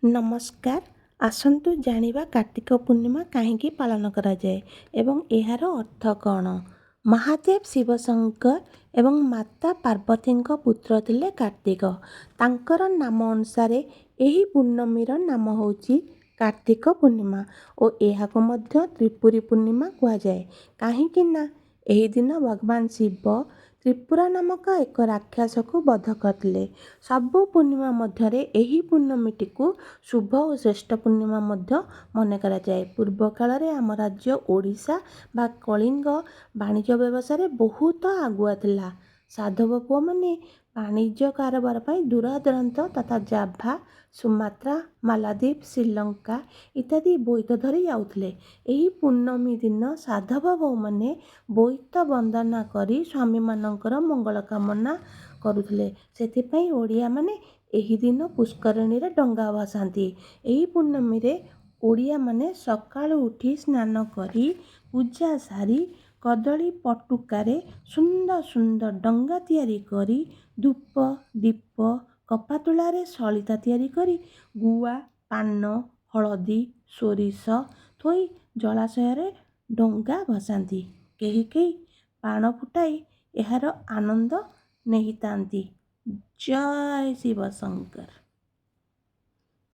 ନମସ୍କାର। ଆସନ୍ତୁ ଜାଣିବା କାର୍ତ୍ତିକ ପୂର୍ଣ୍ଣିମା କାହିଁକି ପାଳନ କରାଯାଏ ଏବଂ ଏହାର ଅର୍ଥ କ'ଣ। ମହାଦେବ ଶିବ ଶଙ୍କର ଏବଂ ମାତା ପାର୍ବତୀଙ୍କ ପୁତ୍ର ଥିଲେ କାର୍ତ୍ତିକ। ତାଙ୍କର ନାମ ଅନୁସାରେ ଏହି ପୂର୍ଣ୍ଣମୀର ନାମ ହେଉଛି କାର୍ତ୍ତିକ ପୂର୍ଣ୍ଣିମା ଓ ଏହାକୁ ମଧ୍ୟ ତ୍ରିପୁରୀ ପୂର୍ଣ୍ଣିମା କୁହାଯାଏ। କାହିଁକି ନା ଏହି ଦିନ ଭଗବାନ ଶିବ ତ୍ରିପୁରା ନାମକ ଏକ ରାକ୍ଷସକୁ ବଧ କରିଥିଲେ। ସବୁ ପୂର୍ଣ୍ଣିମା ମଧ୍ୟରେ ଏହି ପୂର୍ଣ୍ଣମୀଟିକୁ ଶୁଭ ଓ ଶ୍ରେଷ୍ଠ ପୂର୍ଣ୍ଣିମା ମଧ୍ୟ ମନେ କରାଯାଏ। ପୂର୍ବ କାଳରେ ଆମ ରାଜ୍ୟ ଓଡ଼ିଶା ବା କଳିଙ୍ଗ ବାଣିଜ୍ୟ ବ୍ୟବସାୟରେ ବହୁତ ଆଗୁଆ ଥିଲା। ସାଧବ ପୁଅମାନେ ବାଣିଜ୍ୟ କାରବାର ପାଇଁ ଦୂରଦୂରାନ୍ତ ତଥା ଜାଭା, ସୁମାତ୍ରା, ମାଲାଦ୍ୱୀପ, ଶ୍ରୀଲଙ୍କା ଇତ୍ୟାଦି ବୋଇତ ଧରି ଯାଉଥିଲେ। ଏହି ପୂର୍ଣ୍ଣମୀ ଦିନ ସାଧବ ବୋହୂମାନେ ବୋଇତ ବନ୍ଦନା କରି ସ୍ୱାମୀମାନଙ୍କର ମଙ୍ଗଳ କାମନା କରୁଥିଲେ। ସେଥିପାଇଁ ଓଡ଼ିଆମାନେ ଏହି ଦିନ ପୁଷ୍କରିଣୀରେ ଡଙ୍ଗା ଭସାନ୍ତି। ଏହି ପୂର୍ଣ୍ଣମୀରେ ଓଡ଼ିଆମାନେ ସକାଳୁ ଉଠି ସ୍ନାନ କରି ପୂଜା ସାରି କଦଳୀ ପଟୁକାରେ ସୁନ୍ଦର ସୁନ୍ଦର ଡଙ୍ଗା ତିଆରି କରି ଧୂପ, ଦୀପ, କପାତୁଳାରେ ସଳିତା ତିଆରି କରି ଗୁଆ, ପାନ, ହଳଦୀ, ସୋରିଷ ଥୋଇ ଜଳାଶୟରେ ଡଙ୍ଗା ଭସାନ୍ତି। କେହି କେହି ବାଣ ଫୁଟାଇ ଏହାର ଆନନ୍ଦ ନେଇଥାନ୍ତି। ଜୟ ଶିବ ଶଙ୍କର।